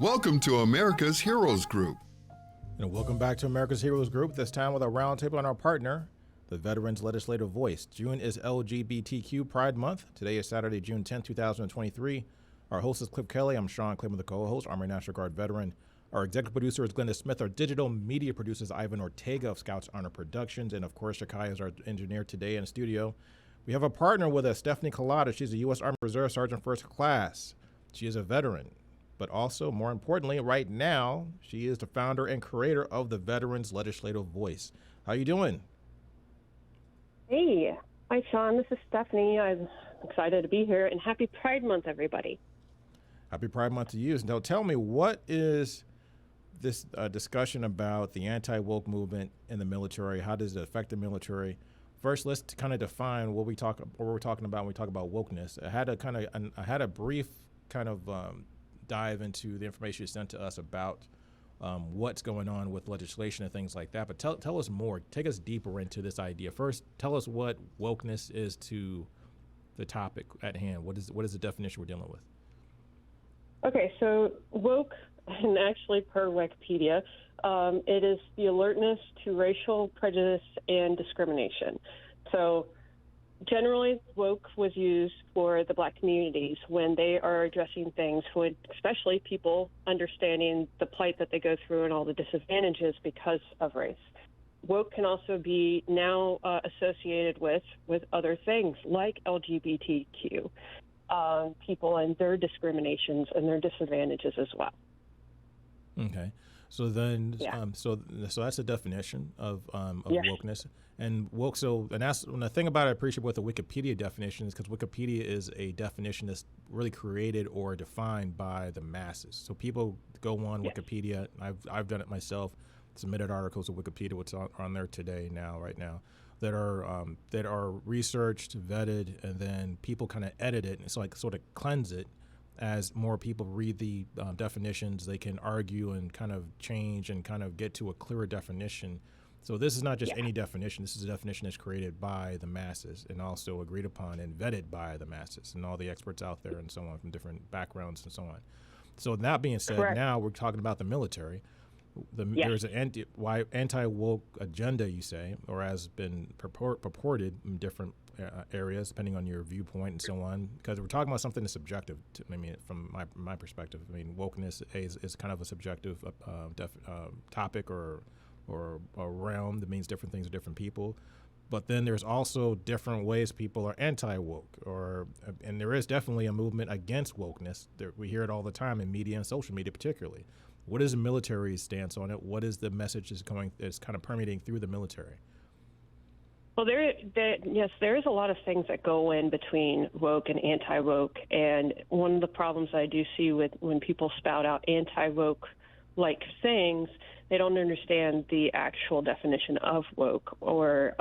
Welcome to America's Heroes Group. And welcome back to America's Heroes Group, this time with a roundtable on our partner, the Veterans Legislative Voice. June is LGBTQ Pride Month. Today is Saturday, June 10, 2023. Our host is Kelley. I'm Sean Claiborne, the co-host, Army National Guard veteran. Our executive producer is Glenda Smith. Our digital media producer is Ivan Ortega of Scouts Honor Productions. And of course, Shakai is our engineer today in the studio. We have a partner with us, Stephanie Kalota. She's a U.S. Army Reserve Sergeant First Class. She is a veteran. But also, more importantly, right now, she is the founder and creator of the Veterans Legislative Voice. How you doing? Hey. Hi, Sean. This is Stephanie. I'm excited to be here, and happy Pride Month, everybody. Happy Pride Month to you. Now, tell me, what is this discussion about the anti-woke movement in the military? How does it affect the military? First, let's kind of define what we're talking about when we talk about wokeness. I had a brief kind of dive into the information you sent to us about what's going on with legislation and things like that. But tell us more. Take us deeper into this idea. First, tell us what wokeness is to the topic at hand. What is the definition we're dealing with? Okay, so woke, and actually per Wikipedia, it is the alertness to racial prejudice and discrimination. So generally, woke was used for the Black communities when they are addressing things, especially people understanding the plight that they go through and all the disadvantages because of race. Woke can also be now associated with other things like LGBTQ people and their discriminations and their disadvantages as well. Okay. So then, so that's a definition of wokeness and woke. And that's the thing about it. I appreciate what the Wikipedia definition is, because Wikipedia is a definition that's really created or defined by the masses. So people go on Wikipedia. I've done it myself. Submitted articles to Wikipedia, what's on there today, right now, that are researched, vetted, and then people kind of edit it and it's like sort of cleanse it. As more people read the definitions, they can argue and kind of change and kind of get to a clearer definition. So this is not just any definition. This is a definition that's created by the masses and also agreed upon and vetted by the masses and all the experts out there and so on from different backgrounds and so on. So that being said, now we're talking about the military. There's an anti-woke agenda, you say, or has been purported in different areas, depending on your viewpoint and so on, because we're talking about something that's subjective. From my perspective, wokeness is kind of a subjective topic or a realm that means different things to different people. But then there's also different ways people are anti-woke, and there is definitely a movement against wokeness. We hear it all the time in media and social media, particularly. What is the military's stance on it? What is the message that's kind of permeating through the military? Well, there is a lot of things that go in between woke and anti-woke, and one of the problems I do see with when people spout out anti-woke like sayings, they don't understand the actual definition of woke or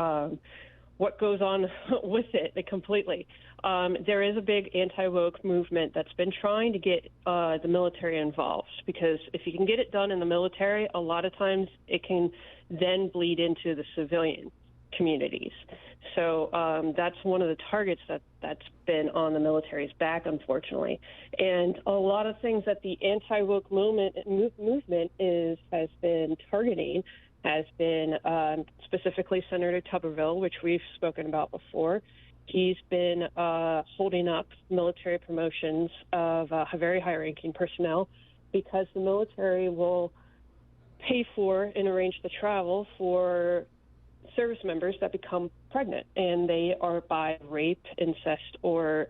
what goes on with it completely. There is a big anti-woke movement that's been trying to get the military involved, because if you can get it done in the military, a lot of times it can then bleed into the civilian communities. So that's one of the targets that's been on the military's back, unfortunately. And a lot of things that the anti-woke movement has been targeting has been specifically Senator Tuberville, which we've spoken about before. He's been holding up military promotions of very high-ranking personnel because the military will pay for and arrange the travel for service members that become pregnant, and they are by rape, incest, or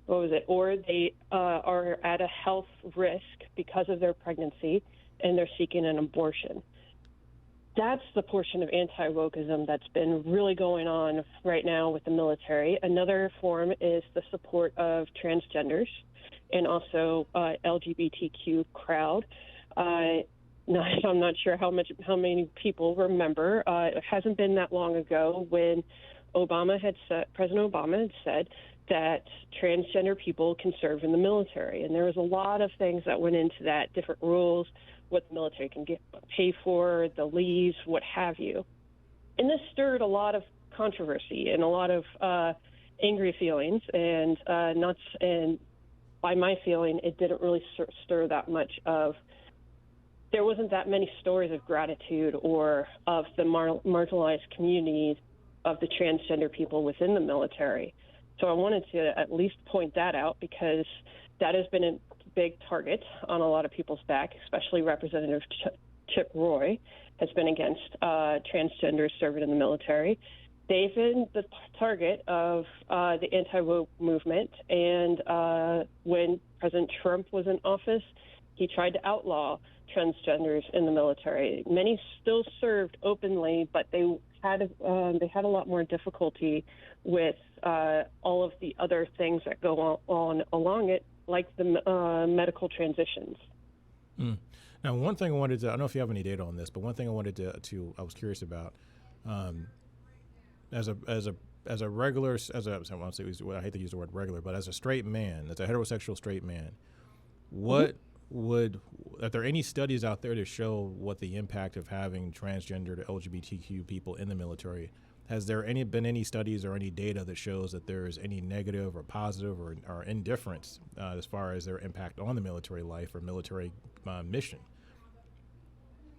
or they are at a health risk because of their pregnancy, and they're seeking an abortion. That's the portion of anti-wokeism that's been really going on right now with the military. Another form is the support of transgenders and also LGBTQ crowd. I'm not sure how many people remember. It hasn't been that long ago when President Obama had said that transgender people can serve in the military, and there was a lot of things that went into that, different rules, what the military can pay for, the leaves, what have you. And this stirred a lot of controversy and a lot of angry feelings and by my feeling, it didn't really stir that much of. There wasn't that many stories of gratitude or of the marginalized communities of the transgender people within the military. So I wanted to at least point that out, because that has been a big target on a lot of people's back, especially Representative Chip Roy has been against transgenders serving in the military. They've been the target of the anti-woke movement, and when President Trump was in office, he tried to outlaw transgenders in the military. Many still served openly, but they had a lot more difficulty with all of the other things that go on along it, like the medical transitions. Mm. Now, one thing I wanted to, I don't know if you have any data on this, but one thing I wanted to I was curious about, as a regular, I hate to use the word regular, but as a straight man, as a heterosexual straight man, are there any studies out there to show what the impact of having transgender to LGBTQ people in the military? Has there been any studies or any data that shows that there is any negative or positive or indifference as far as their impact on the military life or military mission?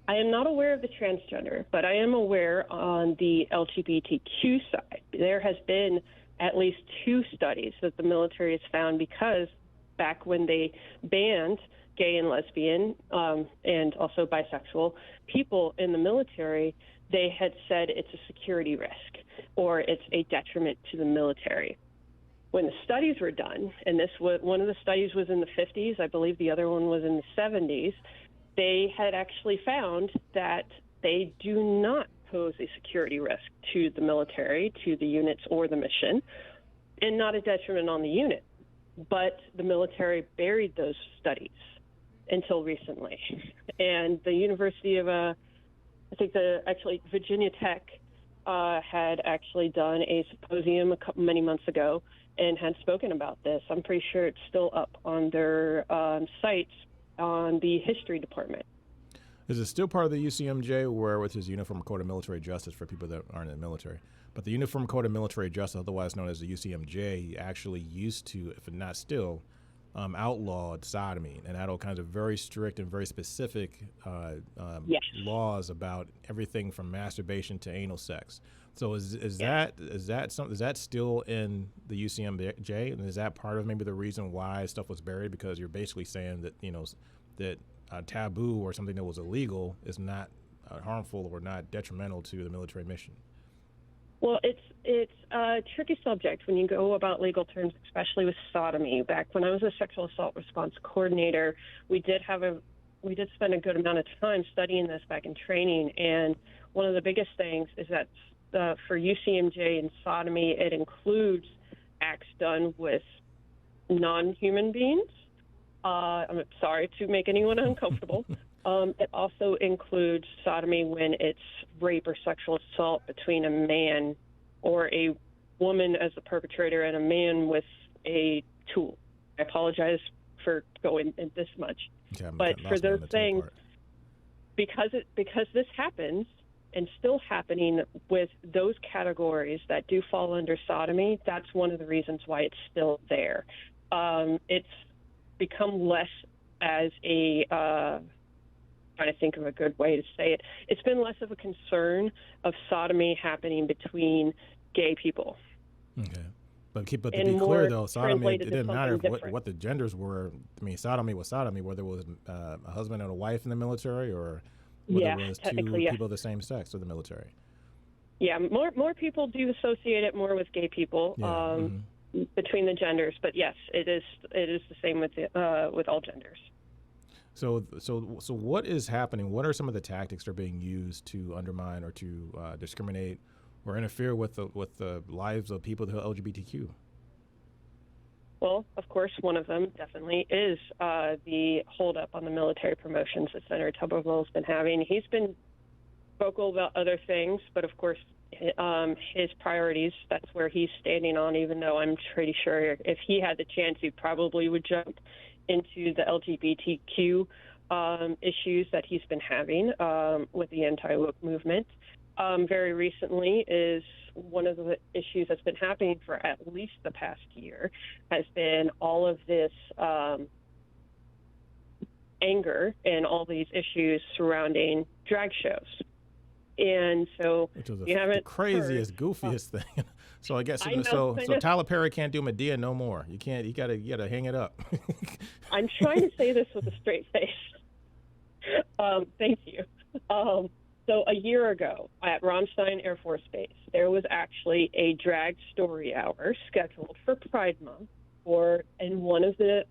I am not aware of the transgender, but I am aware on the LGBTQ side. There has been at least 2 studies that the military has found, because back when they banned gay and lesbian and also bisexual people in the military, they had said it's a security risk or it's a detriment to the military. When the studies were done, and one of the studies was in the 50s, I believe the other one was in the 70s, they had actually found that they do not pose a security risk to the military, to the units or the mission, and not a detriment on the unit. But the military buried those studies until recently. And the University of, Virginia Tech had actually done a symposium many months ago and had spoken about this. I'm pretty sure it's still up on their sites on the history department. Is it still part of the UCMJ, where with his Uniform Code of Military Justice for people that aren't in the military? But the Uniform Code of Military Justice, otherwise known as the UCMJ, actually used to, if not still, outlawed sodomy and had all kinds of very strict and very specific laws about everything from masturbation to anal sex. So is that still in the UCMJ, and is that part of maybe the reason why stuff was buried? Because you're basically saying that that a taboo or something that was illegal is not harmful or not detrimental to the military mission. Well, it's a tricky subject when you go about legal terms, especially with sodomy. Back when I was a sexual assault response coordinator, we did spend a good amount of time studying this back in training. And one of the biggest things is that for UCMJ and sodomy, it includes acts done with non-human beings. I'm sorry to make anyone uncomfortable. It also includes sodomy when it's rape or sexual assault between a man or a woman as the perpetrator and a man with a tool. I apologize for going in this much. Yeah, but for those things, because this happens and still happening with those categories that do fall under sodomy, that's one of the reasons why it's still there. It's become less as trying to think of a good way to say it. It's been less of a concern of sodomy happening between gay people. Okay. But to be clear, though, sodomy, it didn't matter what the genders were. I mean, sodomy was sodomy, whether it was a husband and a wife in the military or whether it was two people of the same sex in the military. Yeah, more people do associate it more with gay people between the genders. But yes, it is the same with all genders. So what is happening? What are some of the tactics that are being used to undermine or to discriminate or interfere with the lives of people who are LGBTQ? Well, of course, one of them definitely is the holdup on the military promotions that Senator Tuberville's been having. He's been vocal about other things, but of course, his priorities, that's where he's standing on, even though I'm pretty sure if he had the chance, he probably would jump into the LGBTQ issues that he's been having with the anti-woke movement. very recently is one of the issues that's been happening for at least the past year has been all of this anger and all these issues surrounding drag shows. And so which is you haven't the craziest, heard, goofiest thing. So I guess I know, so Tyler Perry can't do Medea no more. You can't. You gotta hang it up. I'm trying to say this with a straight face. Thank you. So a year ago at Ramstein Air Force Base, there was actually a drag story hour scheduled for Pride Month in one of the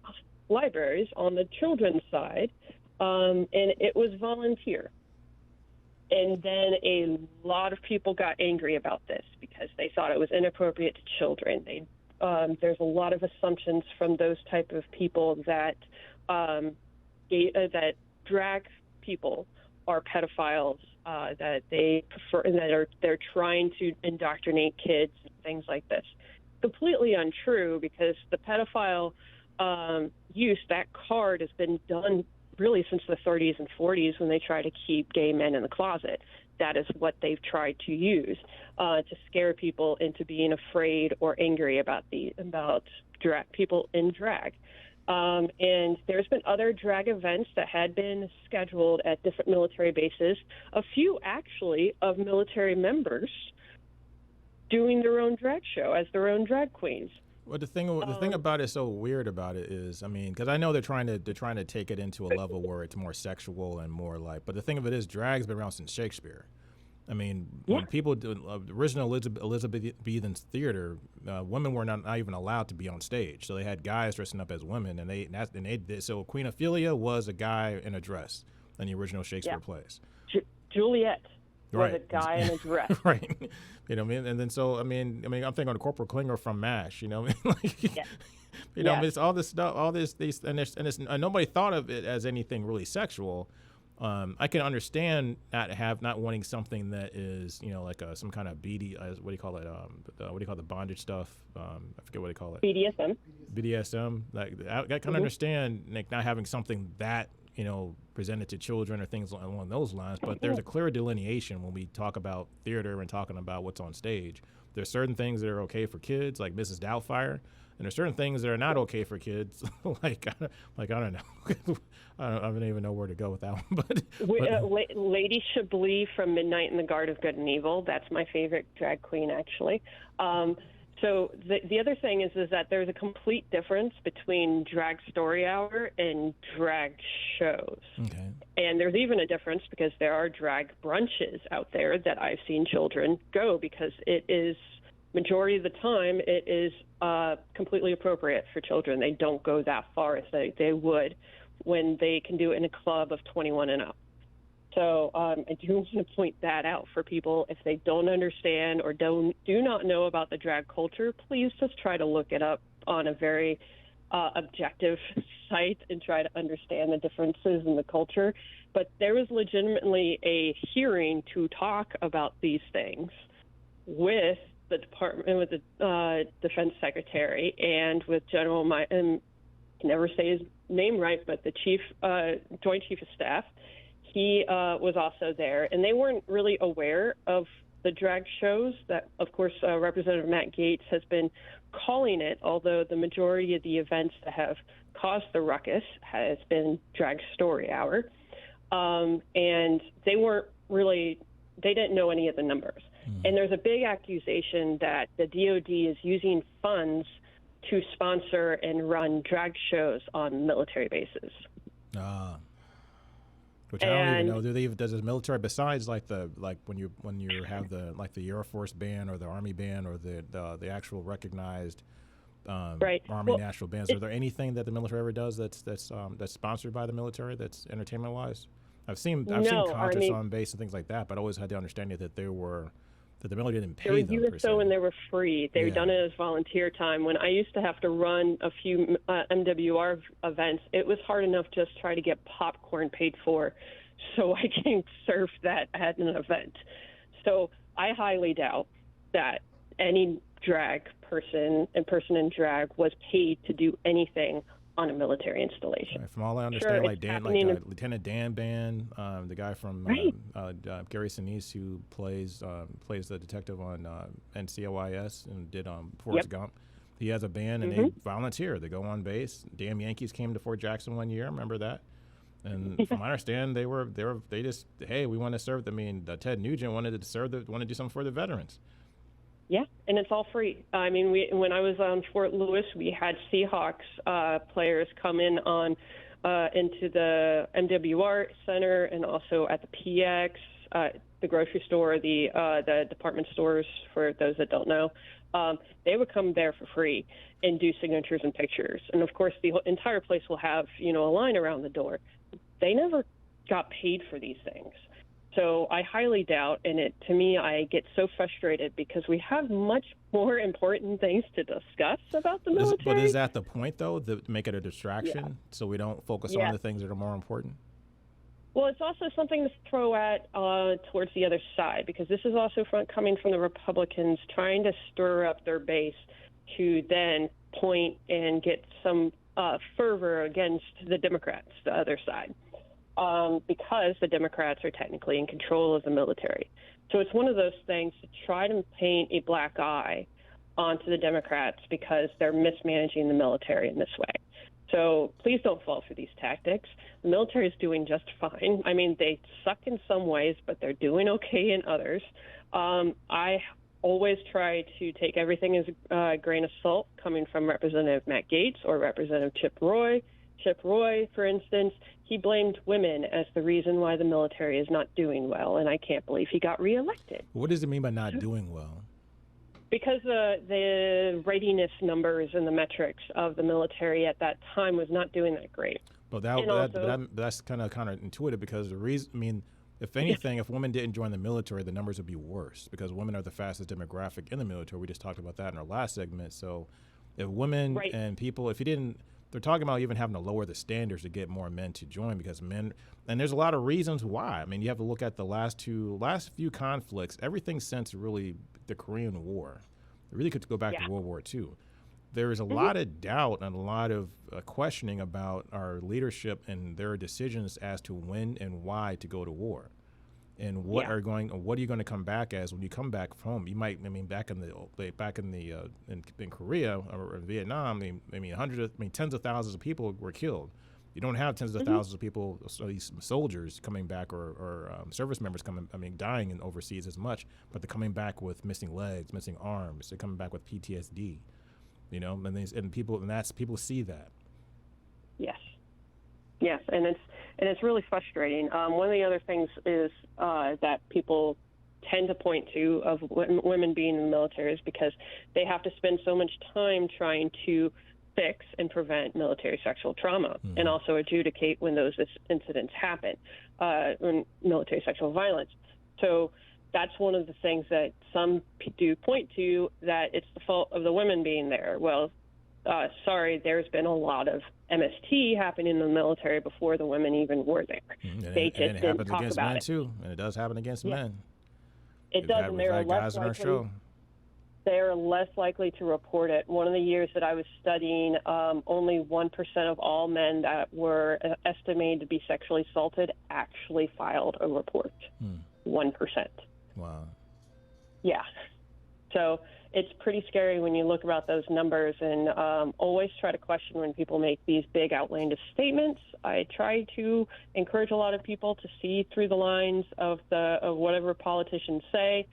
libraries on the children's side, and it was volunteer. And then a lot of people got angry about this because they thought it was inappropriate to children. There's a lot of assumptions from those type of people that that drag people are pedophiles, that they prefer, and they're trying to indoctrinate kids and things like this. Completely untrue, because the pedophile use, that card has been done really since the 30s and 40s when they try to keep gay men in the closet. That is what they've tried to use to scare people into being afraid or angry about drag people in drag. And there's been other drag events that had been scheduled at different military bases, a few actually of military members doing their own drag show as their own drag queens. Well, the thing about it, so weird about it is, I mean, because I know they're trying to take it into a level where it's more sexual and more like, but the thing of it is, drag's been around since Shakespeare. I mean, when people do original Elizabethan theater, women were not even allowed to be on stage, so they had guys dressing up as women, and they did. So Queen Ophelia was a guy in a dress in the original Shakespeare plays. Juliet was right. a guy in a dress. Right. You know what I mean? And then so I mean I'm thinking of Corporal Klinger from MASH, you know what I mean? Like, you know, it's all this stuff, all these and nobody thought of it as anything really sexual. I can understand not wanting something that is, you know, like some kind of BD, what do you call it? What do you call the bondage stuff? I forget what they call it. BDSM. Like I can understand like not having something that, you know, presented to children or things along those lines. But there's a clear delineation when we talk about theater and talking about what's on stage. There's certain things that are okay for kids, like Mrs. Doubtfire. And there's certain things that are not okay for kids, like I don't know, I don't even know where to go with that one. But Lady Chablis from Midnight in the Guard of Good and Evil. That's my favorite drag queen, actually. So the other thing is that there's a complete difference between drag story hour and drag shows. Okay. And there's even a difference because there are drag brunches out there that I've seen children go, because it is, majority of the time, it is completely appropriate for children. They don't go that far as they would when they can do it in a club of 21 and up. So I do want to point that out for people. If they don't understand or do not know about the drag culture, please just try to look it up on a very objective site and try to understand the differences in the culture. But there was legitimately a hearing to talk about these things with the department, with the defense secretary, and with General, I can never say his name right, but the Joint Chief of Staff. He was also there, and they weren't really aware of the drag shows that, of course, Representative Matt Gaetz has been calling it, although the majority of the events that have caused the ruckus has been drag story hour. And they didn't know any of the numbers. And there's a big accusation that the DOD is using funds to sponsor and run drag shows on military bases. Which I don't even know. Does the military, besides like when you have the Air Force band or the Army band or the actual recognized Army national bands, are there anything that the military ever does that's sponsored by the military that's entertainment wise? I've seen concerts on base and things like that, but I always had the understanding that the military didn't pay them. They were USO and they were free. They were done it as volunteer time. When I used to have to run a few MWR events, it was hard enough just try to get popcorn paid for so I can serve that at an event. So I highly doubt that any drag person in drag was paid to do anything on a military installation. Right. From all I understand, Sure, like it's happening in- Lieutenant Dan Ban, the guy from Right. Gary Sinise, who plays the detective on NCOIS and did Forrest Gump. He has a band, and they volunteer. They go on base. Damn Yankees came to Fort Jackson one year. Remember that? And from what I understand, they just, hey, we want to serve. I mean, Ted Nugent wanted to do something for the veterans. Yeah, and it's all free. I mean, when I was on Fort Lewis, we had Seahawks players come in on into the MWR Center and also at the PX, the grocery store, the department stores. For those that don't know, they would come there for free and do signatures and pictures. And of course, the entire place will have a line around the door. They never got paid for these things. So I highly doubt, and to me, I get so frustrated because we have much more important things to discuss about the military. But is that the point, though, to make it a distraction so we don't focus on the things that are more important? Well, it's also something to throw at towards the other side, because this is also coming from the Republicans trying to stir up their base to then point and get some fervor against the Democrats, the other side. Because the Democrats are technically in control of the military. So it's one of those things to try to paint a black eye onto the Democrats because they're mismanaging the military in this way. So please don't fall for these tactics. The military is doing just fine. I mean, they suck in some ways, but they're doing okay in others. I always try to take everything as a grain of salt coming from Representative Matt Gaetz or Representative Chip Roy. Chip Roy, for instance, he blamed women as the reason why the military is not doing well, and I can't believe he got reelected. What does it mean by not doing well? Because the readiness numbers and the metrics of the military at that time was not doing that great. Well, that's kind of counterintuitive, because the reason, I mean, if anything, if women didn't join the military, the numbers would be worse, because women are the fastest demographic in the military. We just talked about that in our last segment. So if women and people, if you didn't, they're talking about even having to lower the standards to get more men to join, because men, and there's a lot of reasons why. I mean, you have to look at the last few conflicts, everything since really the Korean War. It really could go back to World War II. There is a lot of doubt and a lot of questioning about our leadership and their decisions as to when and why to go to war, and what are you going to come back as when you come back home. You might, I mean, back in Korea or in Vietnam, tens of thousands of people were killed. You don't have tens of thousands of people, so these soldiers coming back or service members dying in overseas as much, but they're coming back with missing legs, missing arms. They're coming back with PTSD, and people see that. Yes, and it's really frustrating. One of the other things is that people tend to point to of women being in the military is because they have to spend so much time trying to fix and prevent military sexual trauma and also adjudicate when those incidents happen, when military sexual violence. So that's one of the things that some do point to, that it's the fault of the women being there. Well, sorry, there's been a lot of MST happening in the military before the women even were there. They just and it didn't happens talk against about men it. too, and it does happen against men. It does, and they're less likely. They're less likely to report it. One of the years that I was studying, only 1% of all men that were estimated to be sexually assaulted actually filed a report. 1%. Wow. Yeah. So it's pretty scary when you look about those numbers, and always try to question when people make these big outlandish statements. I try to encourage a lot of people to see through the lines of whatever politicians say.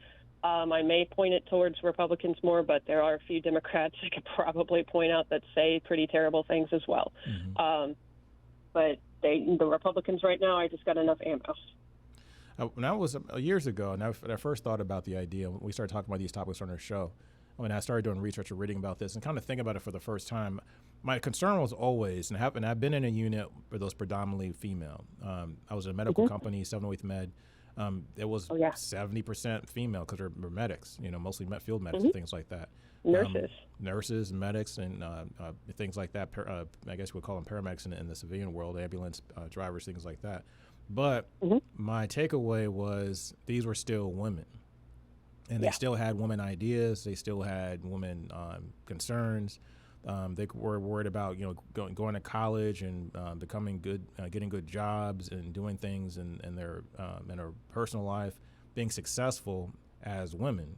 I may point it towards Republicans more, but there are a few Democrats I could probably point out that say pretty terrible things as well. But the Republicans right now, I just got enough ammo. When I was years ago, and I first thought about the idea, when we started talking about these topics on our show, when I started doing research or reading about this and kind of thinking about it for the first time, my concern was always, and I've been in a unit where those predominantly female. I was in a medical company, 708 Med. It was 70% female because they're medics, mostly field medics and things like that. Nurses, medics, and things like that. I guess we'd call them paramedics in the civilian world, ambulance drivers, things like that. But my takeaway was these were still women. And they still had women ideas. They still had women concerns. They were worried about going to college and becoming good, getting good jobs and doing things in their personal life, being successful as women.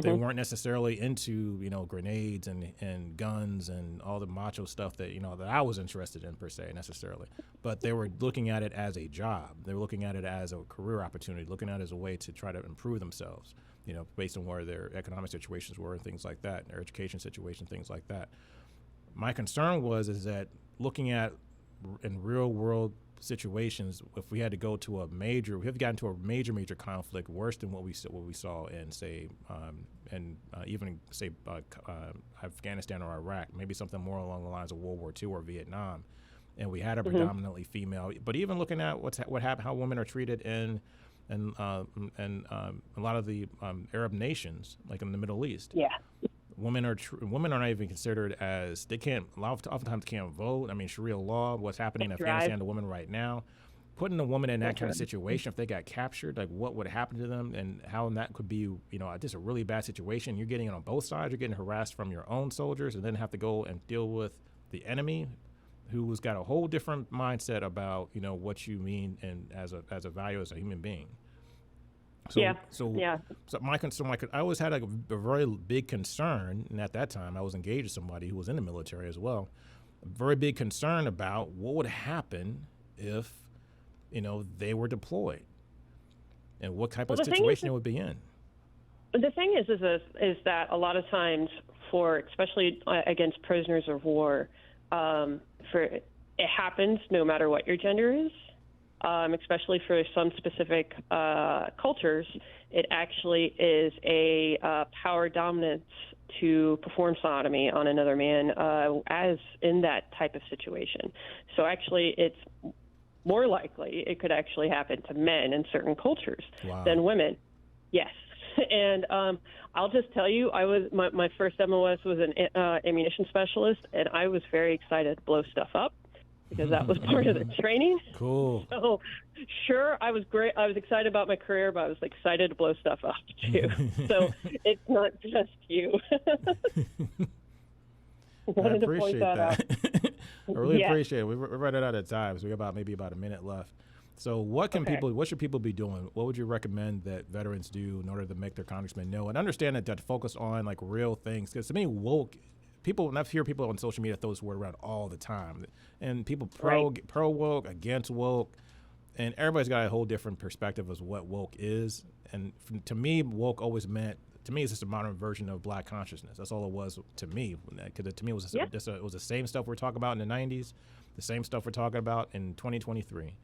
They weren't necessarily into grenades and guns and all the macho stuff that that I was interested in per se necessarily, but they were looking at it as a job. They were looking at it as a career opportunity, looking at it as a way to try to improve themselves, based on where their economic situations were and things like that, their education situation, things like that. My concern is that looking at in real world situations, if we had to go to we have gotten to a major conflict worse than what we saw in say Afghanistan or Iraq, maybe something more along the lines of World War II or Vietnam, and we had a predominantly female. But even looking at what happened, how women are treated in a lot of the Arab nations, like in the Middle East. Yeah. Women are not even considered as oftentimes can't vote. I mean, Sharia law, what's happening in Afghanistan to women right now, putting a woman in that kind of situation, if they got captured, like what would happen to them and how that could be, just a really bad situation. You're getting it on both sides. You're getting harassed from your own soldiers and then have to go and deal with the enemy who's got a whole different mindset about, what you mean and as a value as a human being. I always had a very big concern, and at that time I was engaged with somebody who was in the military as well. A very big concern about what would happen if, they were deployed, and what type of situation it would be in. The thing is that a lot of times, especially against prisoners of war, it happens no matter what your gender is. Especially for some specific cultures, it actually is a power dominance to perform sodomy on another man as in that type of situation. So actually, it's more likely it could actually happen to men in certain cultures than women. Yes. And I'll just tell you, my first MOS was an ammunition specialist, and I was very excited to blow stuff up, because that was part of the training. Cool. So, sure, I was great. I was excited about my career, but I was excited to blow stuff up, too. So it's not just you. I appreciate that. I really appreciate it. We're running out of time, so we got maybe about a minute left. So what should people be doing? What would you recommend that veterans do in order to make their congressmen know and understand that to focus on like real things? Because to me, woke people, and I hear people on social media throw this word around all the time, and people pro woke, against woke, and everybody's got a whole different perspective of what woke is. And to me, woke always meant, to me, it's just a modern version of black consciousness. That's all it was to me. Because to me, it was it was the same stuff we're talking about in the 90s, the same stuff we're talking about in 2023.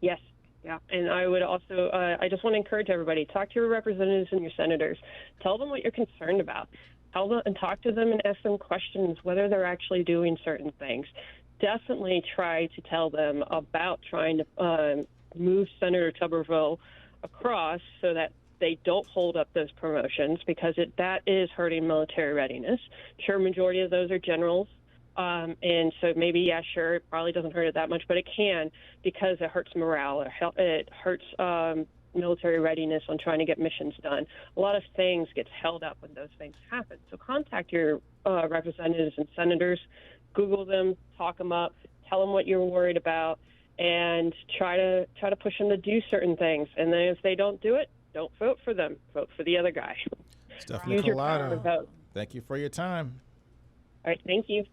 Yes. Yeah. And I would also, I just want to encourage everybody, talk to your representatives and your senators. Tell them what you're concerned about. Tell them and talk to them and ask them questions, whether they're actually doing certain things. Definitely try to tell them about trying to move Senator Tuberville across so that they don't hold up those promotions, because that is hurting military readiness. Sure, majority of those are generals. And so maybe, sure, it probably doesn't hurt it that much, but it can, because it hurts morale. It hurts military readiness on trying to get missions done. A lot of things get held up when those things happen. So contact your representatives and senators, Google them, talk them up, tell them what you're worried about, and try to push them to do certain things. And then if they don't do it, don't vote for them. Vote for the other guy. Stephanie Kalota, thank you for your time. All right, thank you.